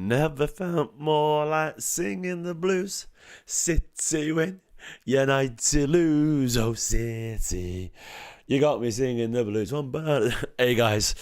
Never felt more like singing the blues. City win, United to lose. Oh, City. You got me singing the blues. Hey guys,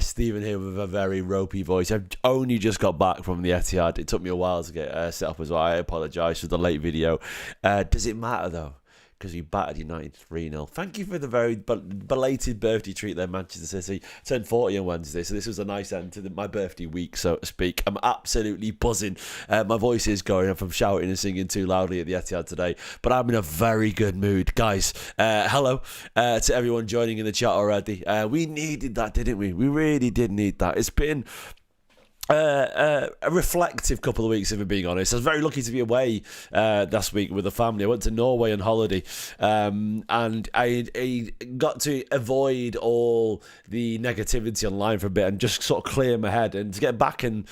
Stephen here with a very ropey voice. I've only just got back from the Etihad. It took me a while to get set up as well. I apologise for the late video. Does it matter though? Because we battered United 3-0. Thank you for the very belated birthday treat there, Manchester City. Turned 40 on Wednesday, so this was a nice end to my birthday week, so to speak. I'm absolutely buzzing. My voice is going up from shouting and singing too loudly at the Etihad today, but I'm in a very good mood. Guys, hello to everyone joining in the chat already. We needed that, didn't we? We really did need that. It's been a reflective couple of weeks, if I'm being honest. I was very lucky to be away last week with the family. I went to Norway on holiday, and I got to avoid all the negativity online for a bit and just sort of clear my head, and to get back and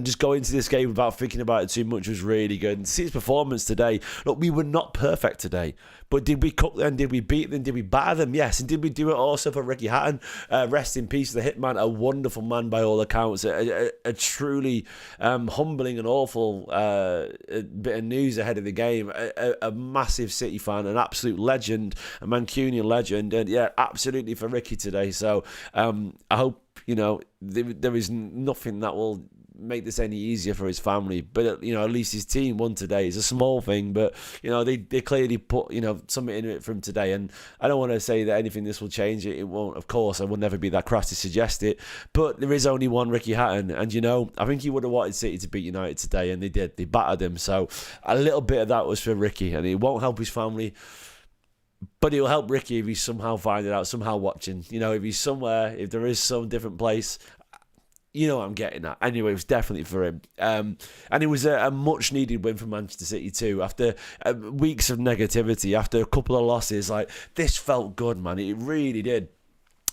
just go into this game without thinking about it too much was really good. And see his performance today. Look, we were not perfect today, but did we cook them? Did we beat them? Did we batter them? Yes. And did we do it also for Ricky Hatton? Rest in peace, the hitman, a wonderful man by all accounts. A truly humbling and awful bit of news ahead of the game. A massive City fan, an absolute legend, a Mancunian legend. And yeah, absolutely for Ricky today. So I hope, there is nothing that will make this any easier for his family, but at least his team won today. It's a small thing, but they clearly put something into it from today. And I don't want to say that anything this will change it. It won't, of course. I will never be that crass to suggest it, but there is only one Ricky Hatton, and I think he would have wanted City to beat United today, and they did. They battered him. So a little bit of that was for Ricky, and it won't help his family, but it'll help Ricky if he's somehow finding out, somehow watching. If he's somewhere, if there is some different place. I'm getting at. Anyway, it was definitely for him. And it was a much-needed win for Manchester City too. After weeks of negativity, after a couple of losses, this felt good, man. It really did.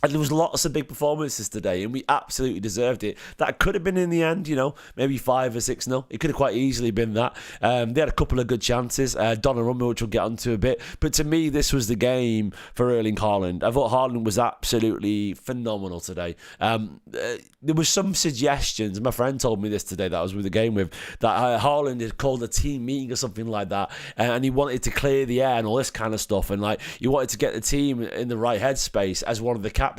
And there was lots of big performances today, and we absolutely deserved it. That could have been in the end, maybe 5 or 6-0. It could have quite easily been that. They had a couple of good chances. Donnarumma, which we'll get onto a bit. But to me, this was the game for Erling Haaland. I thought Haaland was absolutely phenomenal today. There was some suggestions. My friend told me this today that I was with the game with, that Haaland had called a team meeting or something like that, and he wanted to clear the air and all this kind of stuff, and he wanted to get the team in the right headspace as one of the captains.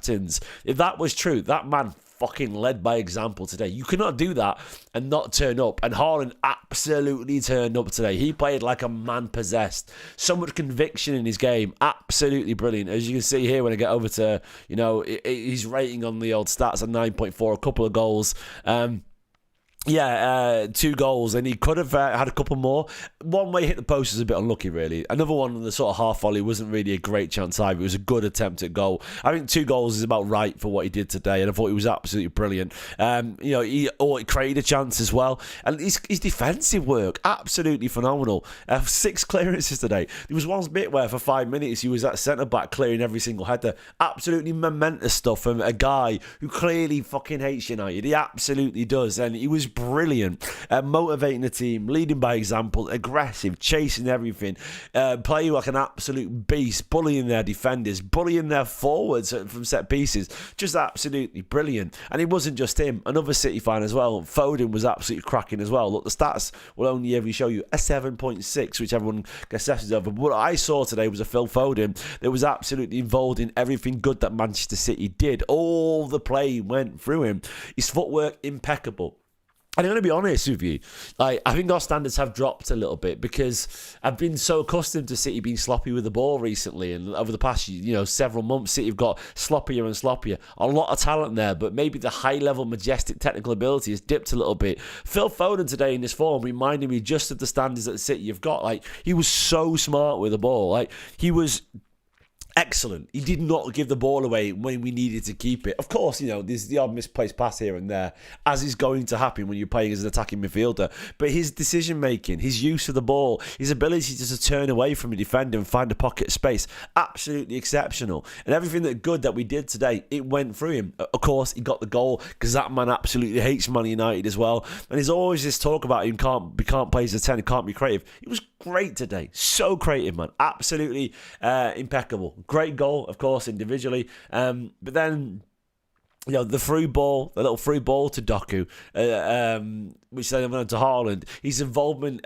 If that was true, that man fucking led by example today. You cannot do that and not turn up. And Haaland absolutely turned up today. He played like a man possessed. So much conviction in his game. Absolutely brilliant. As you can see here when I get over to, his rating on the old stats at 9.4, a couple of goals. 2 goals, and he could have had a couple more. One way he hit the post was a bit unlucky, really. Another one on the sort of half volley wasn't really a great chance either. It was a good attempt at goal. I think 2 goals is about right for what he did today, and I thought he was absolutely brilliant. He created a chance as well, and his defensive work, absolutely phenomenal. 6 clearances today. There was one bit where for 5 minutes he was at centre-back clearing every single header. Absolutely momentous stuff from a guy who clearly fucking hates United. He absolutely does, and he was brilliant, motivating the team, leading by example, aggressive, chasing everything, playing like an absolute beast, bullying their defenders, bullying their forwards from set pieces. Just absolutely brilliant. And it wasn't just him, another City fan as well. Foden was absolutely cracking as well. Look, the stats will only ever show you a 7.6, which everyone guesses over. But what I saw today was a Phil Foden that was absolutely involved in everything good that Manchester City did. All the play went through him. His footwork, impeccable. And I'm going to be honest with you, I think our standards have dropped a little bit because I've been so accustomed to City being sloppy with the ball recently, and over the past several months, City have got sloppier and sloppier. A lot of talent there, but maybe the high-level, majestic technical ability has dipped a little bit. Phil Foden today in this form reminded me just of the standards that City have got. He was so smart with the ball. He was excellent. He did not give the ball away when we needed to keep it. Of course, there's the odd misplaced pass here and there, as is going to happen when you're playing as an attacking midfielder. But his decision-making, his use of the ball, his ability just to turn away from a defender and find a pocket of space, absolutely exceptional. And everything that we did today, it went through him. Of course, he got the goal because that man absolutely hates Man United as well. And there's always this talk about him can't play as a 10, he can't be creative. He was great today. So creative, man. Absolutely impeccable. Great goal, of course, individually. But then the through ball, the little through ball to Doku, which then went on to Haaland. His involvement,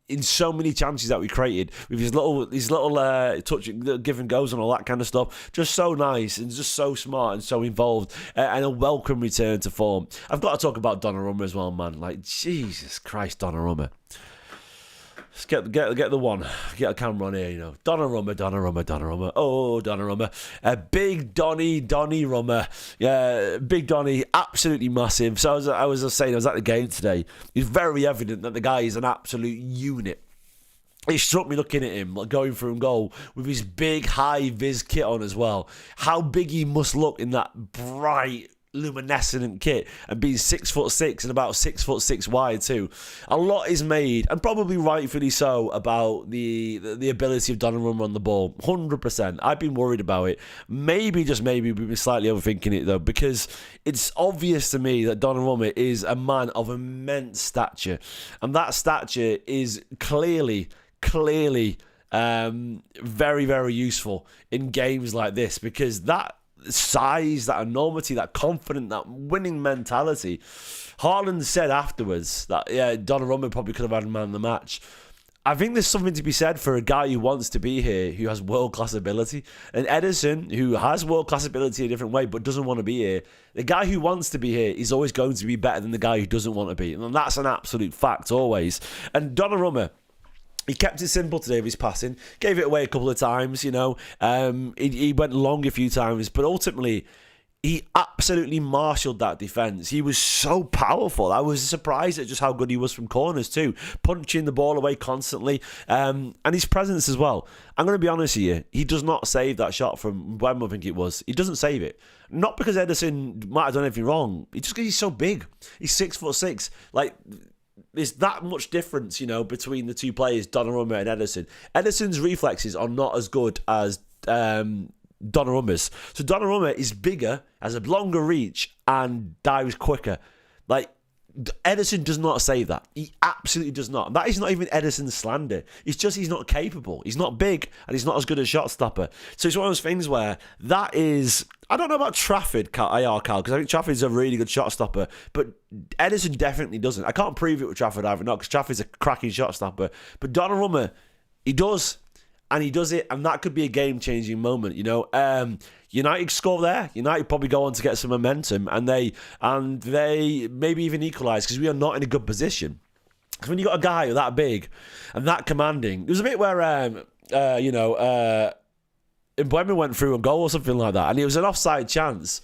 in so many chances that we created with his little touch, give and goes and all that kind of stuff. Just so nice and just so smart and so involved, and a welcome return to form. I've got to talk about Donnarumma as well, man. Like, Jesus Christ, Donnarumma. Let's get the one. Get a camera on here, Donnarumma. Oh, Donnarumma. Big Donny Rummer. Yeah, Big Donny, absolutely massive. So I was saying, I was at the game today. It's very evident that the guy is an absolute unit. It struck me looking at him, like going through goal with his big high-vis kit on as well. How big he must look in that bright, luminescent kit, and being 6'6" and about 6'6" wide too. A lot is made, and probably rightfully so, about the ability of Donnarumma on the ball. 100%. I've been worried about it. Maybe, just maybe, we've been slightly overthinking it though, because it's obvious to me that Donnarumma is a man of immense stature, and that stature is clearly very, very useful in games like this, because that size, that enormity, that confident, that winning mentality. Haaland said afterwards that Donnarumma probably could have had a man of the match. I think there's something to be said for a guy who wants to be here, who has world-class ability, and Ederson, who has world-class ability in a different way but doesn't want to be here. The guy who wants to be here is always going to be better than the guy who doesn't want to be, and that's an absolute fact always. And Donnarumma, he kept it simple today with his passing. Gave it away a couple of times, He went long a few times, but ultimately, he absolutely marshalled that defence. He was so powerful. I was surprised at just how good he was from corners too, punching the ball away constantly, and his presence as well. I'm going to be honest with you, he does not save that shot from Wembley, I think it was. He doesn't save it. Not because Ederson might have done anything wrong, it's just because he's so big. He's 6'6". Like, there's that much difference, between the two players, Donnarumma and Ederson. Ederson's reflexes are not as good as Donnarumma's. So Donnarumma is bigger, has a longer reach, and dives quicker. Like, Ederson does not save that. He absolutely does not. And that is not even Ederson's slander. It's just he's not capable. He's not big, and he's not as good a shot stopper. So it's one of those things where that is... I don't know about Trafford, Carl, because I think Trafford's a really good shot stopper, but Ederson definitely doesn't. I can't prove it with Trafford either, not because Trafford's a cracking shot stopper, but Donnarumma, he does, and he does it, and that could be a game-changing moment, United score there. United probably go on to get some momentum, and they maybe even equalise, because we are not in a good position. Because when you got a guy that big and that commanding, there was a bit where Mbeumo went through a goal or something like that, and it was an offside chance.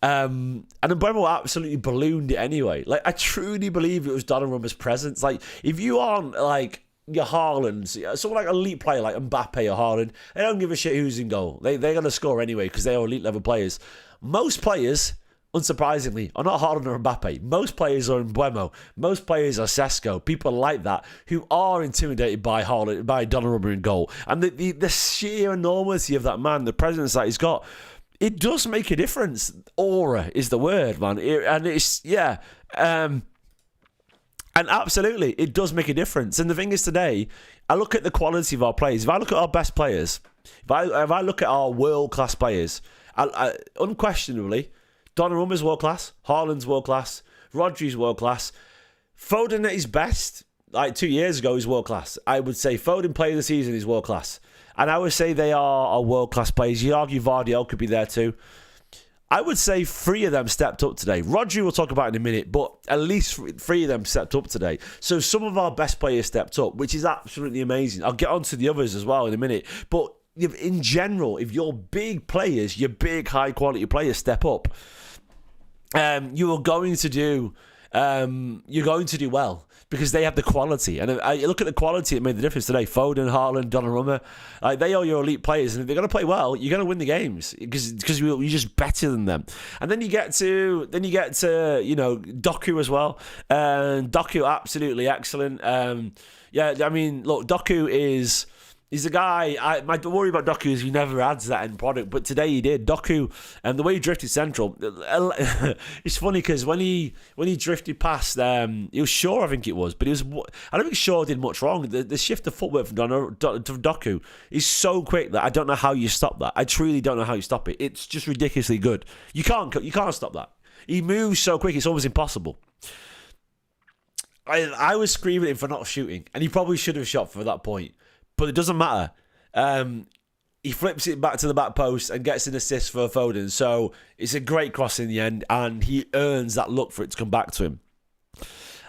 And Mbeumo absolutely ballooned it anyway. Like, I truly believe it was Donnarumma's presence. Like, if you aren't, like, your Haaland, someone like an elite player like Mbappe or Haaland, they don't give a shit who's in goal. They're going to score anyway because they are elite level players. Most players, unsurprisingly, are not Haaland or Mbappe. Most players are Mbeumo. Most players are Sesko. People like that who are intimidated by Haaland, by Donnarumma in goal. And the sheer enormity of that man, the presence that he's got, it does make a difference. Aura is the word, man. And absolutely, it does make a difference. And the thing is today, I look at the quality of our players. If I look at our best players, if I look at our world-class players, unquestionably, Donnarumma's world-class, Haaland's world-class, Rodri's world-class. Foden at his best, like 2 years ago, is world-class. I would say Foden player of the season is world-class. And I would say they are world-class players. You'd argue Vardiel could be there too. I would say 3 of them stepped up today. Rodri we'll talk about in a minute, but at least 3 of them stepped up today. So some of our best players stepped up, which is absolutely amazing. I'll get on to the others as well in a minute. But in general, if your big players, your big high-quality players step up, you're going to do well because they have the quality. And I look at the quality, it made the difference today. Foden, Haaland, Donnarumma, they are your elite players, and if they're going to play well, you're going to win the games because you're just better than them. And then you get to Doku as well. Doku absolutely excellent. Doku is He's a guy. My worry about Doku is he never adds that end product, but today he did. Doku, and the way he drifted central, it's funny because when he drifted past, he was Shaw, I think it was, but I don't think Shaw did much wrong. The shift of footwork from Doku is so quick that I don't know how you stop that. I truly don't know how you stop it. It's just ridiculously good. You can't stop that. He moves so quick, it's almost impossible. I was screaming at him for not shooting, and he probably should have shot for that point. But it doesn't matter. He flips it back to the back post and gets an assist for Foden. So it's a great cross in the end, and he earns that look for it to come back to him.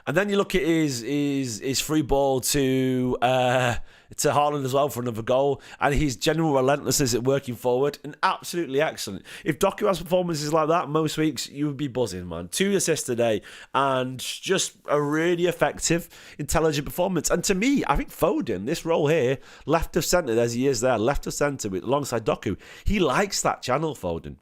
And then you look at his free ball to Haaland as well for another goal, and his general relentlessness at working forward, and absolutely excellent. If Doku has performances like that most weeks, you would be buzzing, man. 2 assists today, and just a really effective, intelligent performance. And to me, I think Foden, this role here, left of centre, as he is there, left of centre alongside Doku, he likes that channel, Foden.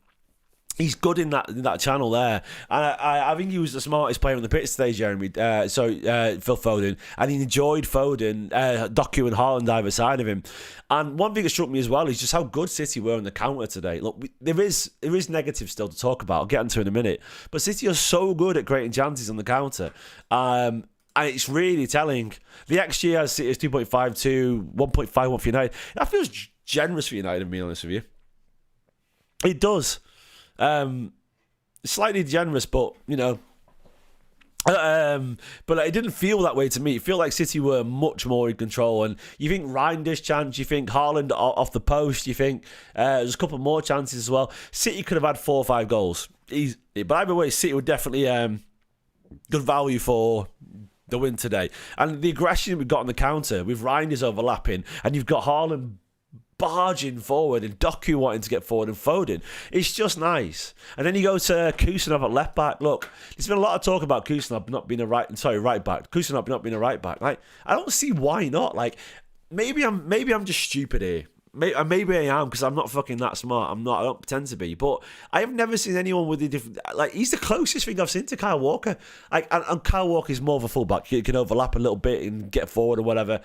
He's good in that channel there. And I think he was the smartest player on the pitch today, Phil Foden. And he enjoyed Foden, Doku and Haaland either side of him. And one thing that struck me as well is just how good City were on the counter today. Look, there is negative still to talk about. I'll get into it in a minute. But City are so good at creating chances on the counter. And it's really telling. The XG as City is 2.52, 1.51 for United. That feels generous for United, to be honest with you. It does. Slightly generous, but but it didn't feel that way to me. It felt like City were much more in control. And you think Reinders chance, you think Haaland off the post, you think there's a couple more chances as well. City could have had 4 or 5 goals easily, but either way, City were definitely good value for the win today. And the aggression we got on the counter with Reinders overlapping, and you've got Haaland barging forward and Doku wanting to get forward and Foden. It's just nice. And then you go to Khusanov at left back. Look, there's been a lot of talk about Khusanov not being right back. Khusanov not being a right back. Like, I don't see why not. Like, maybe I'm just stupid here. Maybe I am because I'm not fucking that smart. I'm not. I don't pretend to be. But I have never seen anyone with a different. Like, he's the closest thing I've seen to Kyle Walker. Like, and Kyle Walker is more of a fullback. He can overlap a little bit and get forward or whatever.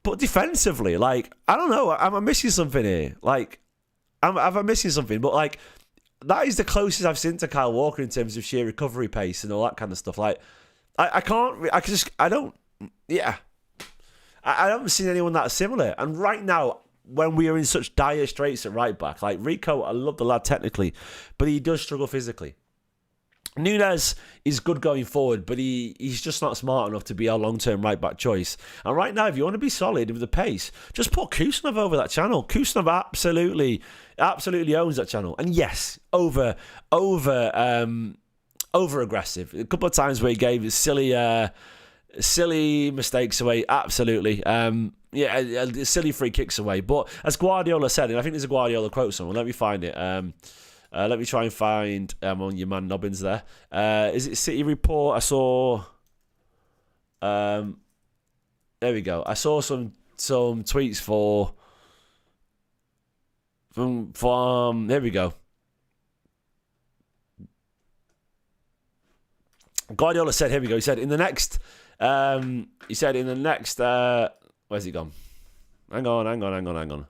But defensively, like, I don't know. Am I missing something here? Like, am I missing something? But, like, that is the closest I've seen to Kyle Walker in terms of sheer recovery pace and all that kind of stuff. Like, I haven't seen anyone that similar. And right now, when we are in such dire straits at right back, like, Rico, I love the lad technically, but he does struggle physically. Núñez is good going forward, but he's just not smart enough to be our long-term right-back choice. And right now, if you want to be solid with the pace, just put Khusanov over that channel. Khusanov absolutely owns that channel. And yes, over aggressive. A couple of times where he gave silly mistakes away. Absolutely. Silly free kicks away. But as Guardiola said, and I think there's a Guardiola quote somewhere. Let me find it. Let me try and find on your man Nobbins there. Is it City Report? I saw. There we go. I saw some tweets from there we go. Guardiola said, here we go. He said in the next. Where's he gone? Hang on.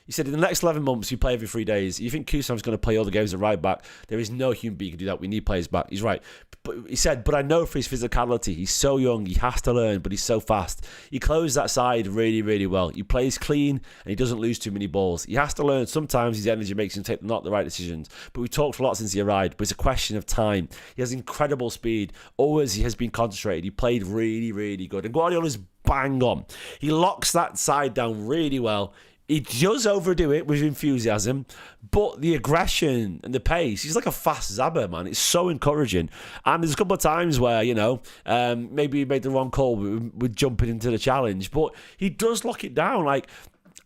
He said, in the next 11 months, you play every 3 days. You think Khusanov's going to play all the games at right back? There is no human being who can do that. We need players back. He's right. But he said, but I know for his physicality, he's so young, he has to learn, but he's so fast. He closed that side really, really well. He plays clean, and he doesn't lose too many balls. He has to learn. Sometimes his energy makes him take not the right decisions. But we talked a lot since he arrived, but it's a question of time. He has incredible speed. Always he has been concentrated. He played really, really good. And Guardiola's bang on. He locks that side down really well. He does overdo it with enthusiasm, but the aggression and the pace, he's like a fast zabber, man. It's so encouraging. And there's a couple of times where, maybe he made the wrong call with jumping into the challenge, but he does lock it down. Like,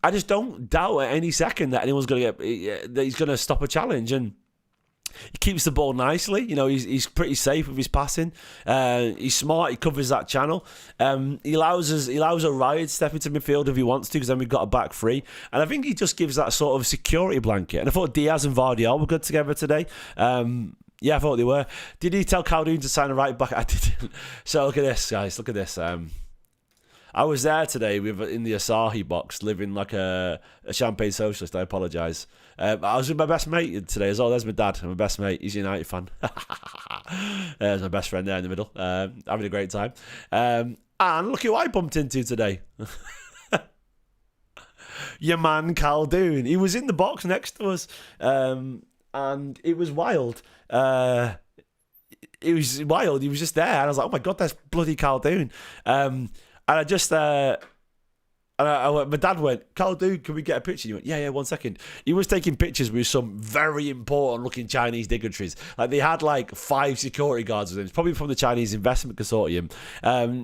I just don't doubt at any second that anyone's going to that he's going to stop a challenge. And he keeps the ball nicely. He's pretty safe with his passing. He's smart. He covers that channel. He allows Orion to step into midfield if he wants to, because then we've got a back three. And I think he just gives that sort of security blanket. And I thought Diaz and Vardiol were good together today. I thought they were. Did he tell Calhoun to sign a right back? I didn't. So look at this, guys. Look at this. I was there today in the Asahi box, living like a champagne socialist. I apologise. I was with my best mate today as well. There's my dad, my best mate. He's a United fan. There's my best friend there in the middle, having a great time. And look who I bumped into today. Your man Khaldoon. He was in the box next to us, and it was wild. It was wild. He was just there, and I was like, "Oh my god, that's bloody Khaldoon!" And I just, my dad went, "Khaldoon, can we get a picture?" He went, "Yeah, 1 second." He was taking pictures with some very important-looking Chinese dignitaries. Like they had like 5 security guards with him. It's probably from the Chinese Investment Consortium.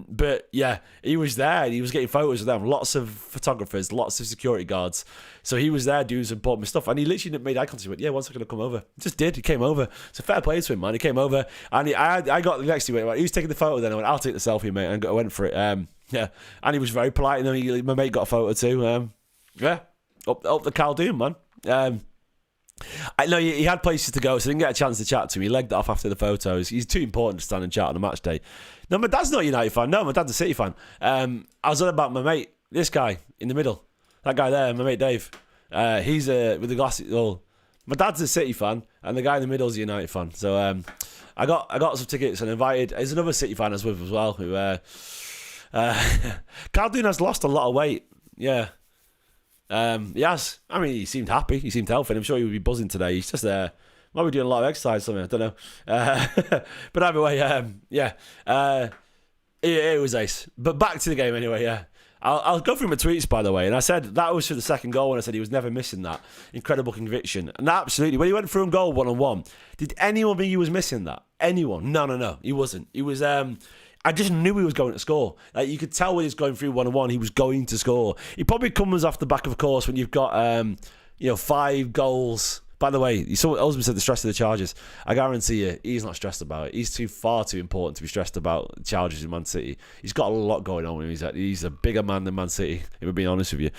But yeah, he was there, and he was getting photos with them. Lots of photographers, lots of security guards. So he was there doing some important stuff, and he literally made eye contact. He went, "Yeah, 1 second, I'll come over." He just did. He came over. It's a fair play to him, man. He came over, and I got the next to him. He was taking the photo. Then I went, "I'll take the selfie, mate," and I went for it. Yeah, and he was very polite, and my mate got a photo too. Yeah, up the Khaldoon, man. I know he had places to go, so I didn't get a chance to chat to him. He legged it off after the photos. He's too important to stand and chat on a match day. No, my dad's not a United fan. No, my dad's a City fan. I was on about my mate, this guy in the middle, that guy there, my mate Dave. He's with the glasses. Well, my dad's a City fan, and the guy in the middle is a United fan. So I got some tickets and invited. There's another City fan I was with as well. Who Khaldoon has lost a lot of weight. Yeah. He has. I mean, he seemed happy. He seemed healthy. I'm sure he would be buzzing today. He's just there. Might be doing a lot of exercise or something. I don't know. But either way, yeah. It was ace. But back to the game anyway, yeah. I'll go through my tweets, by the way. And I said that was for the second goal, and I said he was never missing that. Incredible conviction. And absolutely, when he went through and goal 1-on-1, did anyone think he was missing that? Anyone? No. He wasn't. He was... I just knew he was going to score. Like, you could tell when he was going through 1-on-1, he was going to score. He probably comes off the back of course when you've got 5 goals. By the way, Osman said the stress of the charges. I guarantee you, he's not stressed about it. He's far too important to be stressed about charges in Man City. He's got a lot going on with him. He's a bigger man than Man City, if we're being honest with you.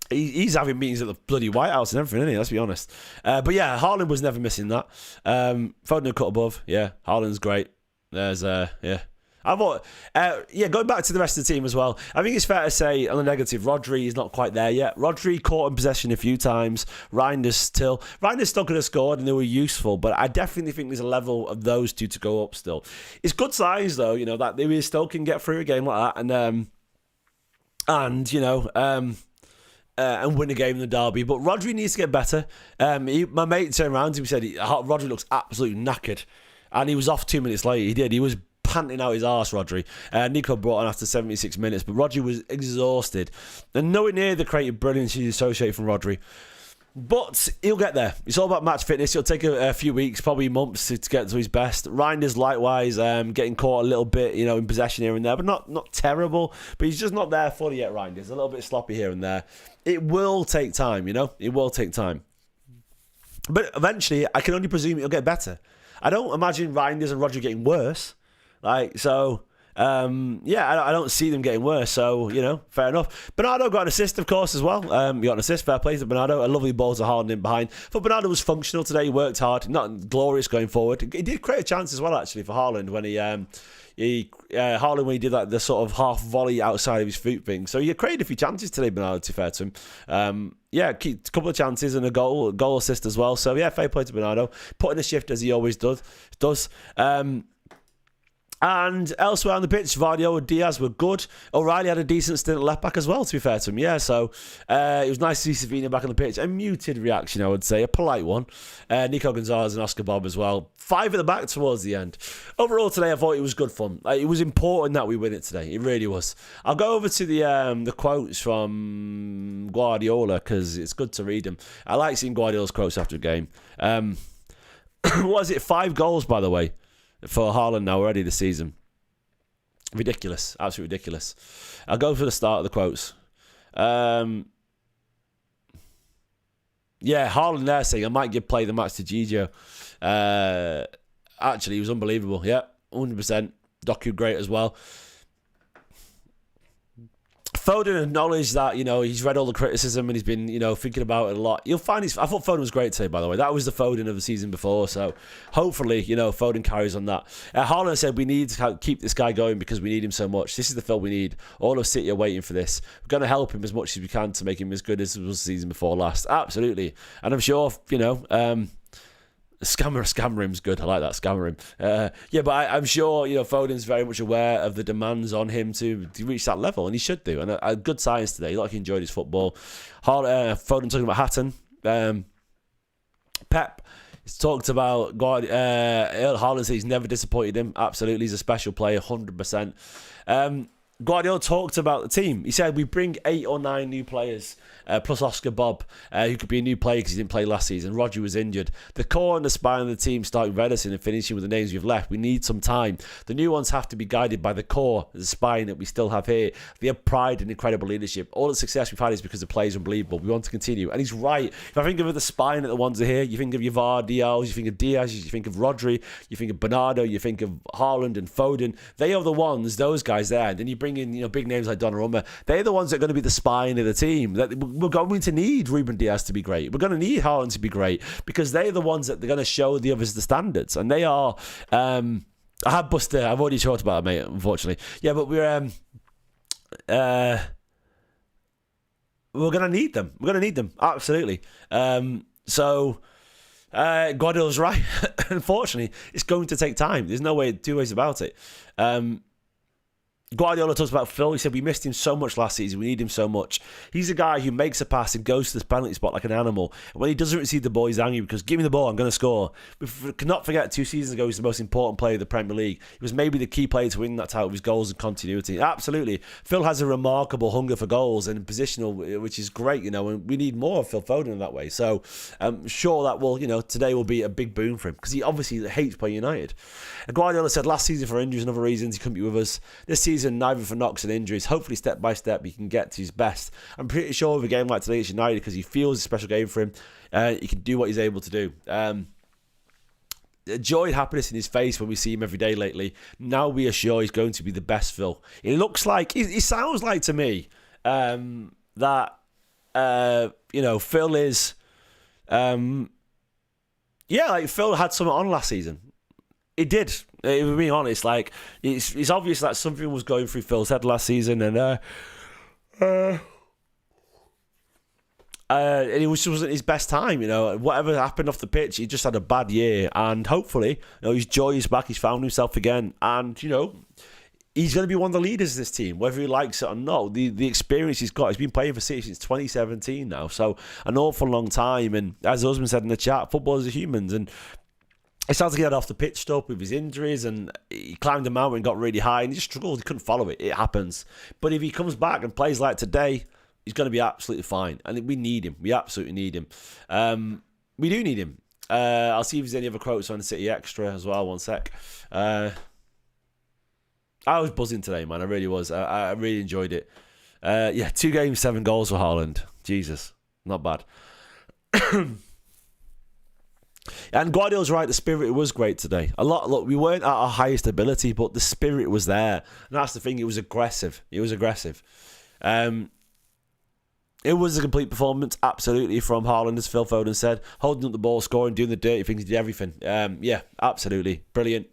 He's having meetings at the bloody White House and everything, isn't he? Let's be honest. But yeah, Haaland was never missing that. Foden cut above. Yeah, Haaland's great. There's yeah. I thought, going back to the rest of the team as well, I think it's fair to say on the negative, Rodri is not quite there yet. Rodri caught in possession a few times. Reinders still could have scored and they were useful, but I definitely think there's a level of those two to go up still. It's good signs though, that they still can get through a game like that and win a game in the derby. But Rodri needs to get better. My mate turned around to me and said, Rodri looks absolutely knackered. And he was off 2 minutes later. He did. He was panting out his arse, Rodri. Nico brought on after 76 minutes, but Rodri was exhausted. And nowhere near the creative brilliance you associate from Rodri. But he'll get there. It's all about match fitness. It'll take a few weeks, probably months to get to his best. Reinders likewise, getting caught a little bit, in possession here and there, but not terrible. But he's just not there fully yet, Reinders. A little bit sloppy here and there. It will take time, It will take time. But eventually, I can only presume it'll get better. I don't imagine Reinders and Rodri getting worse. I don't see them getting worse. So, fair enough. Bernardo got an assist, of course, as well. He got an assist, fair play to Bernardo. A lovely ball to Haaland in behind. But Bernardo was functional today. He worked hard. Not glorious going forward. He did create a chance as well, actually, for Haaland when Haaland when he did like the sort of half volley outside of his foot thing. So he created a few chances today, Bernardo, to be fair to him. A couple of chances and a goal assist as well. So yeah, fair play to Bernardo. Putting a shift as he always does. And elsewhere on the pitch, Vardio and Diaz were good. O'Reilly had a decent stint at left back as well, to be fair to him. Yeah, so it was nice to see Savino back on the pitch. A muted reaction, I would say, a polite one. Nico Gonzalez and Oscar Bob as well. 5 at the back towards the end. Overall today, I thought it was good fun. It was important that we win it today. It really was. I'll go over to the quotes from Guardiola because it's good to read them. I like seeing Guardiola's quotes after a game. What is it? 5 goals, by the way, for Haaland now already this season. Ridiculous. Absolutely ridiculous. I'll go for the start of the quotes. Haaland there saying, I might give play the match to Gigio. Actually, he was unbelievable. Yeah, 100%. Doku great as well. Foden acknowledged that, he's read all the criticism and he's been, thinking about it a lot. You'll find I thought Foden was great today, by the way. That was the Foden of the season before. So hopefully, Foden carries on that. Haaland said we need to keep this guy going because we need him so much. This is the Phil we need. All of City are waiting for this. We're going to help him as much as we can to make him as good as it was the season before last. Absolutely. And I'm sure, Scammer him's good. I like that, Scammer him. But I'm sure Foden's very much aware of the demands on him to reach that level, and he should do. And a good signs today. He enjoyed his football. Foden talking about Hatton. Pep has talked about Haaland. He's never disappointed him. Absolutely, he's a special player, 100%. Guardiola talked about the team. He said we bring 8 or 9 new players, plus Oscar Bob, who could be a new player because he didn't play last season. Rodri was injured. The core and the spine of the team, starting with Edison and finishing with the names we've left. We need some time. The new ones have to be guided by the core, the spine that we still have here. They have pride and incredible leadership. All the success we've had is because the players are unbelievable. We want to continue. And he's right. If I think of the spine that the ones are here, you think of Yavar, Diaz, you think of Diaz, you think of Rodri, you think of Bernardo, you think of Haaland and Foden. They are the ones, those guys there. And then you bring in big names like Donnarumma. They're the ones that are going to be the spine of the team. That we're going to need Ruben Diaz to be great. We're going to need Haaland to be great because they're the ones that they're going to show the others the standards. And they are. I have Buster. I've already talked about it, mate. Unfortunately, yeah. But we're going to need them. We're going to need them absolutely. So Guardiola's right. Unfortunately, it's going to take time. There's no way, 2 ways about it. Guardiola talks about Phil. He said we missed him so much last season. We need him so much. He's a guy who makes a pass and goes to the penalty spot like an animal. And when he doesn't receive the ball, he's angry because give me the ball, I'm going to score. We cannot forget 2 seasons ago, he was the most important player of the Premier League. He was maybe the key player to win that title with his goals and continuity. Absolutely. Phil has a remarkable hunger for goals and positional, which is great, and we need more of Phil Foden in that way. So I'm sure that will, today will be a big boom for him because he obviously hates playing United. And Guardiola said last season for injuries and other reasons he couldn't be with us. This season, neither for knocks and injuries. Hopefully, step by step, he can get to his best. I'm pretty sure with a game like today at United, because he feels it's a special game for him, he can do what he's able to do. Joy and happiness in his face when we see him every day lately. Now we are sure he's going to be the best Phil. It looks like, he sounds like to me that, Phil is, Phil had something on last season. It did. If being honest, it's obvious that something was going through Phil's head last season, and it wasn't his best time. Whatever happened off the pitch, he just had a bad year, and hopefully, his joy is back. He's found himself again, and he's going to be one of the leaders of this team, whether he likes it or not. The experience he's got, he's been playing for City since 2017 now, so an awful long time. And as the husband said in the chat, footballers are humans, and it sounds like he had off the pitch stuff with his injuries, and he climbed a mountain and got really high, and he just struggled. He couldn't follow it. It happens. But if he comes back and plays like today, he's going to be absolutely fine. And we need him. We absolutely need him. We do need him. I'll see if there's any other quotes on the City Extra as well. One sec. I was buzzing today, man. I really was. I really enjoyed it. 2 games, 7 goals for Haaland. Jesus. Not bad. And Guardiola's right, the spirit was great today. Look, we weren't at our highest ability, but the spirit was there. And that's the thing, it was aggressive. It was a complete performance, absolutely, from Haaland, as Phil Foden said. Holding up the ball, scoring, doing the dirty things, he did everything. Absolutely. Brilliant.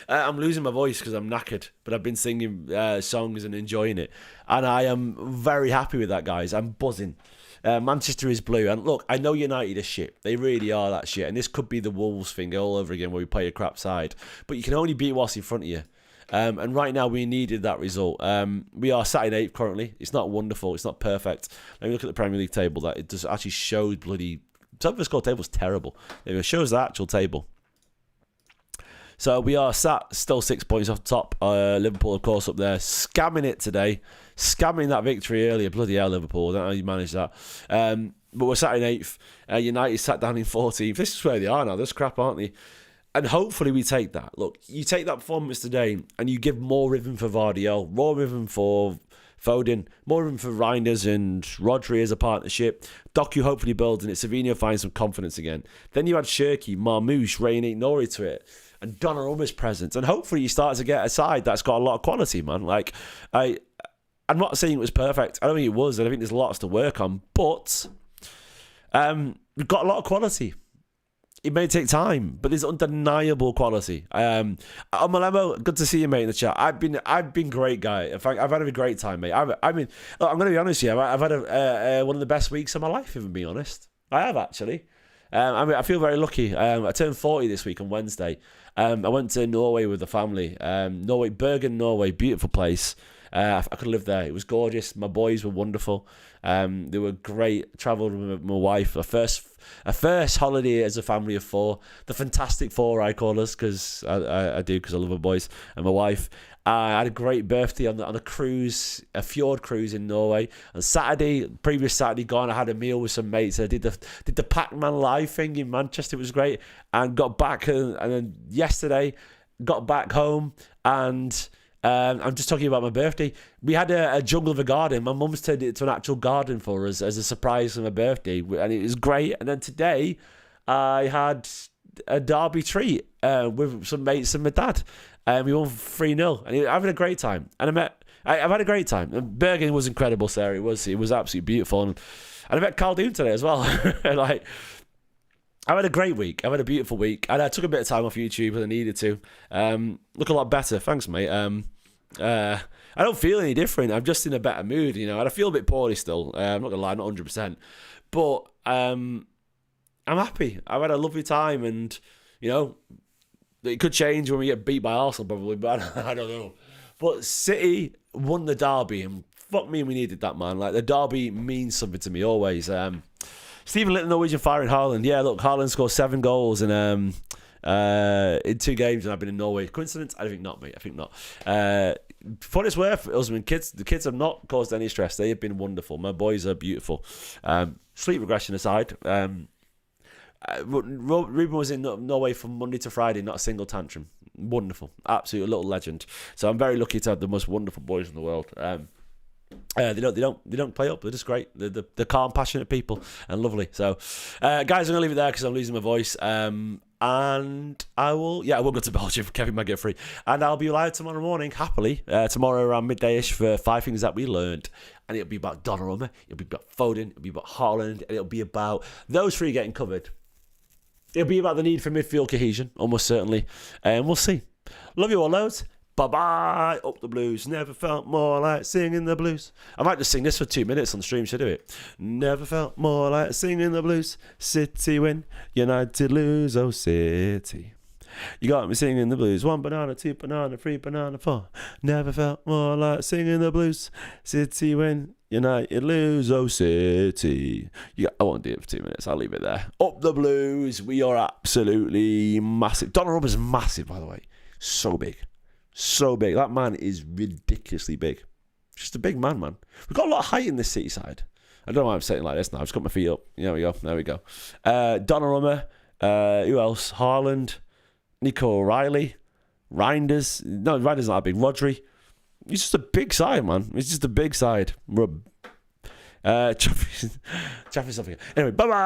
I'm losing my voice because I'm knackered, but I've been singing songs and enjoying it. And I am very happy with that, guys. I'm buzzing. Manchester is blue, and look, I know United are shit. They really are that shit, and this could be the Wolves thing all over again, where we play a crap side. But you can only beat what's in front of you. And right now we needed that result. We are sat in 8th currently. It's not wonderful. It's not perfect. Let me look at the Premier League table. That it does actually shows bloody. Top of the score table is terrible. It shows the actual table. So we are sat still 6 points off the top. Liverpool, of course, up there, scamming it today. Scamming that victory earlier. Bloody hell, Liverpool. I don't know how you managed that. But we're sat in 8th. United sat down in 14th. This is where they are now. They're crap, aren't they? And hopefully we take that. Look, you take that performance today and you give more rhythm for Vardiol, more rhythm for Foden, more rhythm for Reinders and Rodri as a partnership. Doku hopefully builds in it. Savinho finds some confidence again. Then you add Shirky, Marmoush, Rainy, Nori to it. And Donnarumma's presence. And hopefully you start to get a side that's got a lot of quality, man. I'm not saying it was perfect. I don't think it was, and I think there's lots to work on. But we've got a lot of quality. It may take time, but there's undeniable quality. Malemo, good to see you, mate, in the chat. I've been great, guy. In fact, I've had a great time, mate. Look, I'm going to be honest with you. I've had one of the best weeks of my life, if I'm being honest. I have, actually. I feel very lucky. I turned 40 this week on Wednesday. I went to Norway with the family. Bergen, Norway, beautiful place. I could live there. It was gorgeous. My boys were wonderful. They were great. Travelled with my wife. A first holiday as a family of four. The Fantastic Four, I call us, because I do, because I love my boys and my wife. I had a great birthday on a cruise, a fjord cruise in Norway. On previous Saturday gone, I had a meal with some mates. I did the Pac-Man live thing in Manchester. It was great. And got back, and then yesterday got back home, and I'm just talking about my birthday. We had a jungle of a garden. My mum's turned it into an actual garden for us as a surprise for my birthday, and it was great. And then today, I had a derby treat with some mates and my dad. We won 3-0, and I'm having a great time. And I've had a great time. Bergen was incredible, Sarah. It was absolutely beautiful, and I met Caldoon today as well. Like, I've had a great week. I've had a beautiful week, and I took a bit of time off YouTube when I needed to. Look a lot better, thanks, mate. I don't feel any different. I'm just in a better mood, and I feel a bit poorly still. I'm not gonna lie, not 100%, but I'm happy. I've had a lovely time, and it could change when we get beat by Arsenal, probably, but I don't know. But City won the derby, and fuck me, we needed that, man. Like, the derby means something to me always. Stephen Little, Norwegian firing Haaland. Yeah, look, Haaland scored 7 goals in 2 games, and I've been in Norway. Coincidence? I think not, mate. I think not. For what it's worth, the kids have not caused any stress. They have been wonderful. My boys are beautiful. Sleep regression aside, Ruben was in Norway from Monday to Friday, not a single tantrum. Wonderful, absolute little legend. So I'm very lucky to have the most wonderful boys in the world. They don't play up. They're just great. They're calm, passionate people, and lovely. So, guys, I'm gonna leave it there because I'm losing my voice. And I will go to Belgium. Kevin might get free, and I'll be live tomorrow morning, happily. Tomorrow around midday-ish for 5 things that we learned, and it'll be about Donnarumma, it'll be about Foden, it'll be about Haaland, and it'll be about those 3 getting covered. It'll be about the need for midfield cohesion, almost certainly, and we'll see. Love you all loads. Bye-bye. Up the blues. Never felt more like singing the blues. I might just sing this for 2 minutes on the stream. Should I do it? Never felt more like singing the blues. City win, United lose. Oh, City. You got me singing the blues. 1 banana, 2 banana, 3 banana, 4. Never felt more like singing the blues. City win, United lose. Oh, City. I won't do it for 2 minutes. I'll leave it there. Up the blues. We are absolutely massive. Donnarumma's massive, by the way. So big. So big. That man is ridiculously big. Just a big man. We've got a lot of height in this City side. I don't know why I'm sitting like this now. I've just got my feet up. There we go. Donnarumma. Who else? Haaland. Nico O'Reilly. Reinders. No, Reinders not that big. Rodri. He's just a big side, man. It's just a big side. Chaffee something. Anyway, bye-bye.